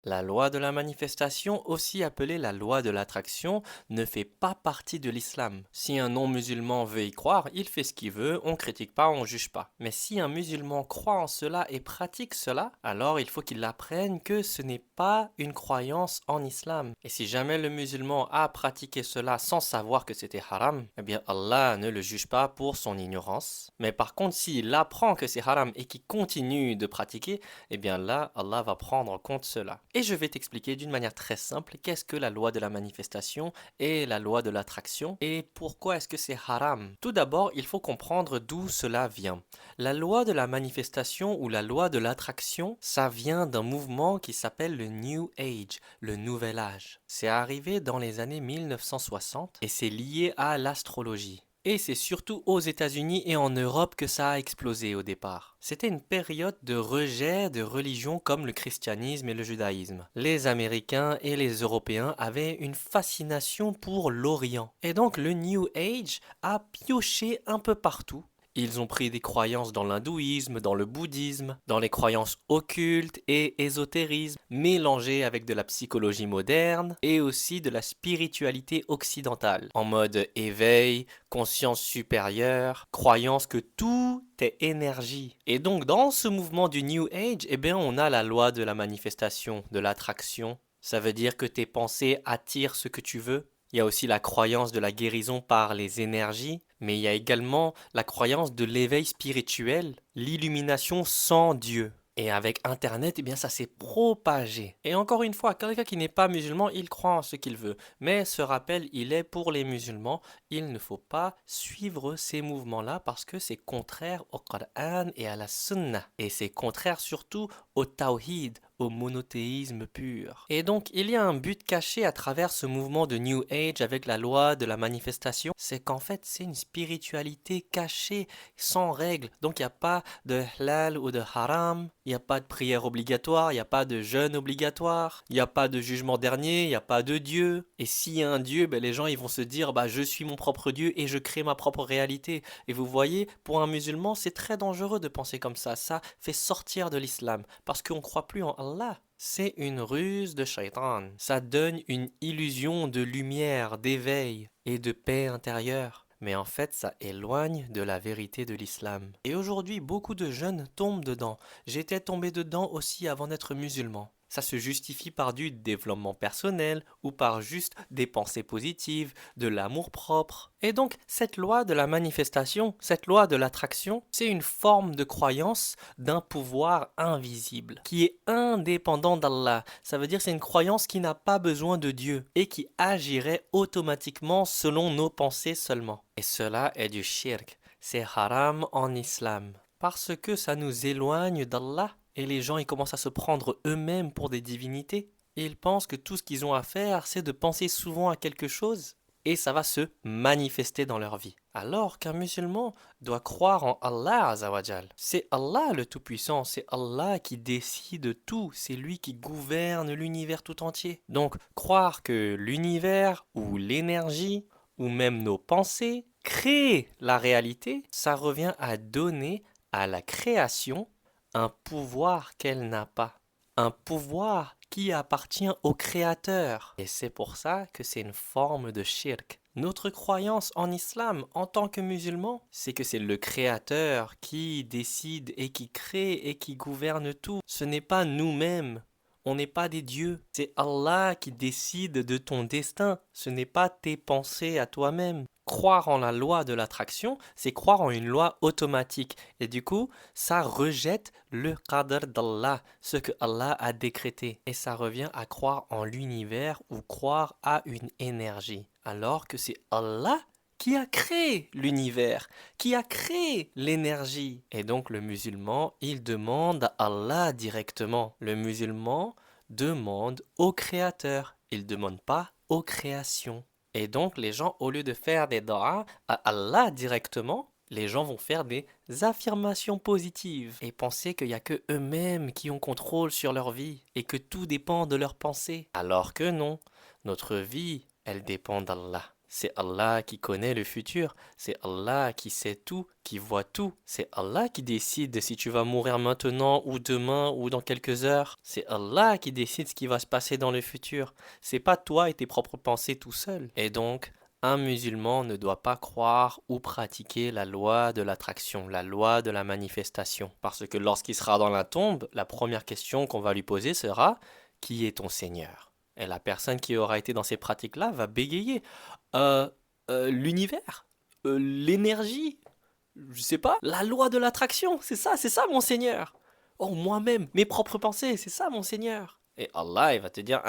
La loi de la manifestation, aussi appelée la loi de l'attraction, ne fait pas partie de l'islam. Si un non-musulman veut y croire, il fait ce qu'il veut, on critique pas, on juge pas. Mais si un musulman croit en cela et pratique cela, alors il faut qu'il apprenne que ce n'est pas une croyance en islam. Et si jamais le musulman a pratiqué cela sans savoir que c'était haram, eh bien Allah ne le juge pas pour son ignorance. Mais par contre, s'il apprend que c'est haram et qu'il continue de pratiquer, eh bien là, Allah va prendre en compte cela. Et je vais t'expliquer d'une manière très simple qu'est-ce que la loi de la manifestation et la loi de l'attraction et pourquoi est-ce que c'est haram. Tout d'abord, il faut comprendre d'où cela vient. La loi de la manifestation ou la loi de l'attraction, ça vient d'un mouvement qui s'appelle le New Age, le Nouvel Âge. C'est arrivé dans les années 1960 et c'est lié à l'astrologie. Et c'est surtout aux États-Unis et en Europe que ça a explosé au départ. C'était une période de rejet de religions comme le christianisme et le judaïsme. Les Américains et les Européens avaient une fascination pour l'Orient. Et donc le New Age a pioché un peu partout. Ils ont pris des croyances dans l'hindouisme, dans le bouddhisme, dans les croyances occultes et ésotérisme, mélangées avec de la psychologie moderne et aussi de la spiritualité occidentale, en mode éveil, conscience supérieure, croyance que tout est énergie. Et donc dans ce mouvement du New Age, eh bien on a la loi de la manifestation, de l'attraction. Ça veut dire que tes pensées attirent ce que tu veux. Il y a aussi la croyance de la guérison par les énergies, mais il y a également la croyance de l'éveil spirituel, l'illumination sans Dieu. Et avec Internet, eh bien, ça s'est propagé. Et encore une fois, quelqu'un qui n'est pas musulman, il croit en ce qu'il veut. Mais ce rappel, il est pour les musulmans. Il ne faut pas suivre ces mouvements-là parce que c'est contraire au Coran et à la Sunna. Et c'est contraire surtout au Tawhid, au monothéisme pur. Et donc, il y a un but caché à travers ce mouvement de New Age avec la loi de la manifestation, c'est qu'en fait, c'est une spiritualité cachée, sans règles. Donc, il n'y a pas de halal ou de haram, il n'y a pas de prière obligatoire, il n'y a pas de jeûne obligatoire, il n'y a pas de jugement dernier, il n'y a pas de Dieu. Et s'il y a un Dieu, ben, les gens ils vont se dire, bah, je suis mon propre Dieu et je crée ma propre réalité. Et vous voyez, pour un musulman, c'est très dangereux de penser comme ça. Ça fait sortir de l'islam parce qu'on ne croit plus en Allah. C'est une ruse de shaitan. Ça donne une illusion de lumière, d'éveil et de paix intérieure. Mais en fait, ça éloigne de la vérité de l'islam. Et aujourd'hui, beaucoup de jeunes tombent dedans. J'étais tombé dedans aussi avant d'être musulman. Ça se justifie par du développement personnel ou par juste des pensées positives, de l'amour propre. Et donc, cette loi de la manifestation, cette loi de l'attraction, c'est une forme de croyance d'un pouvoir invisible, qui est indépendant d'Allah. Ça veut dire c'est une croyance qui n'a pas besoin de Dieu et qui agirait automatiquement selon nos pensées seulement. Et cela est du shirk. C'est haram en islam. Parce que ça nous éloigne d'Allah et les gens ils commencent à se prendre eux-mêmes pour des divinités. Et ils pensent que tout ce qu'ils ont à faire, c'est de penser souvent à quelque chose et ça va se manifester dans leur vie. Alors qu'un musulman doit croire en Allah Azawajal. C'est Allah le Tout-Puissant, c'est Allah qui décide tout, c'est lui qui gouverne l'univers tout entier. Donc croire que l'univers ou l'énergie ou même nos pensées créent la réalité, ça revient à donner à la création un pouvoir qu'elle n'a pas. Un pouvoir qui appartient au Créateur. Et c'est pour ça que c'est une forme de shirk. Notre croyance en islam, en tant que musulman, c'est que c'est le Créateur qui décide et qui crée et qui gouverne tout. Ce n'est pas nous-mêmes. On n'est pas des dieux. C'est Allah qui décide de ton destin. Ce n'est pas tes pensées à toi-même. Croire en la loi de l'attraction, c'est croire en une loi automatique. Et du coup, ça rejette le qadr d'Allah, ce que Allah a décrété. Et ça revient à croire en l'univers ou croire à une énergie. Alors que c'est Allah qui a créé l'univers, qui a créé l'énergie. Et donc le musulman, il demande à Allah directement. Le musulman demande au Créateur. Il ne demande pas aux créations. Et donc les gens, au lieu de faire des doigts à Allah directement, les gens vont faire des affirmations positives et penser qu'il n'y a que eux-mêmes qui ont contrôle sur leur vie et que tout dépend de leurs pensées. Alors que non, notre vie, elle dépend d'Allah. C'est Allah qui connaît le futur. C'est Allah qui sait tout, qui voit tout. C'est Allah qui décide si tu vas mourir maintenant ou demain ou dans quelques heures. C'est Allah qui décide ce qui va se passer dans le futur. C'est pas toi et tes propres pensées tout seul. Et donc, un musulman ne doit pas croire ou pratiquer la loi de l'attraction, la loi de la manifestation. Parce que lorsqu'il sera dans la tombe, la première question qu'on va lui poser sera: qui est ton Seigneur? Et la personne qui aura été dans ces pratiques-là va bégayer. Euh, l'univers, l'énergie, je sais pas, la loi de l'attraction, c'est ça mon Seigneur. Oh, moi-même, mes propres pensées, c'est ça mon Seigneur. Et Allah, il va te dire: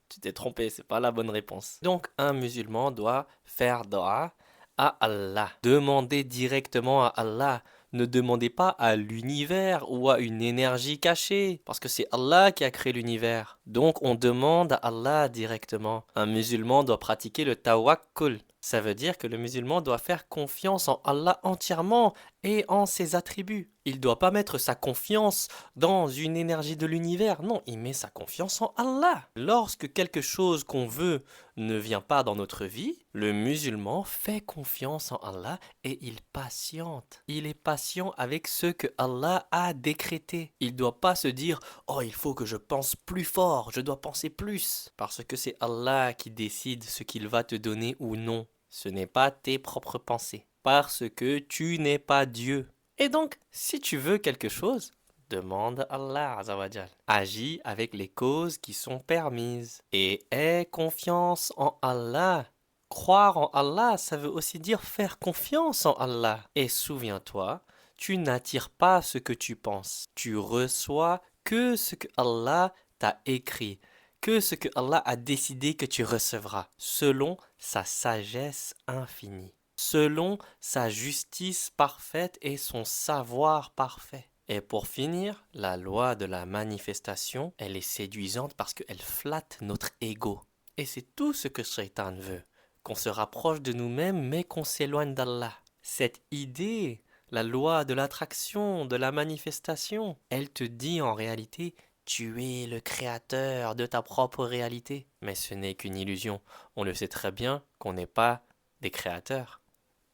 tu t'es trompé, c'est pas la bonne réponse. Donc, un musulman doit faire dua à Allah. Demandez directement à Allah. Ne demandez pas à l'univers ou à une énergie cachée, parce que c'est Allah qui a créé l'univers. Donc, on demande à Allah directement. Un musulman doit pratiquer le tawakkul. Ça veut dire que le musulman doit faire confiance en Allah entièrement et en ses attributs. Il ne doit pas mettre sa confiance dans une énergie de l'univers. Non, il met sa confiance en Allah. Lorsque quelque chose qu'on veut ne vient pas dans notre vie, le musulman fait confiance en Allah et il patiente. Il est patient avec ce que Allah a décrété. Il ne doit pas se dire: oh, il faut que je pense plus fort, je dois penser plus. Parce que c'est Allah qui décide ce qu'il va te donner ou non. Ce n'est pas tes propres pensées. Parce que tu n'es pas Dieu. Et donc, si tu veux quelque chose, demande à Allah Azawajal. Agis avec les causes qui sont permises. Et aie confiance en Allah. Croire en Allah, ça veut aussi dire faire confiance en Allah. Et souviens-toi, tu n'attires pas ce que tu penses. Tu reçois que ce que Allah t'a écrit, que ce que Allah a décidé que tu recevras, selon sa sagesse infinie, selon sa justice parfaite et son savoir parfait. Et pour finir, la loi de la manifestation, elle est séduisante parce qu'elle flatte notre ego. Et c'est tout ce que Shaitan veut, qu'on se rapproche de nous-mêmes mais qu'on s'éloigne d'Allah. Cette idée, la loi de l'attraction, de la manifestation, elle te dit en réalité: tu es le créateur de ta propre réalité. Mais ce n'est qu'une illusion. On le sait très bien qu'on n'est pas des créateurs.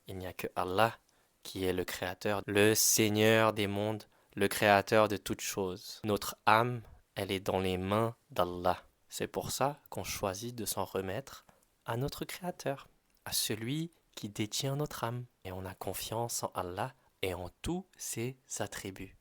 Il n'y a que Allah qui est le créateur, le Seigneur des mondes, le créateur de toutes choses. Notre âme, elle est dans les mains d'Allah. C'est pour ça qu'on choisit de s'en remettre à notre créateur, à celui qui détient notre âme. Et on a confiance en Allah et en tous ses attributs.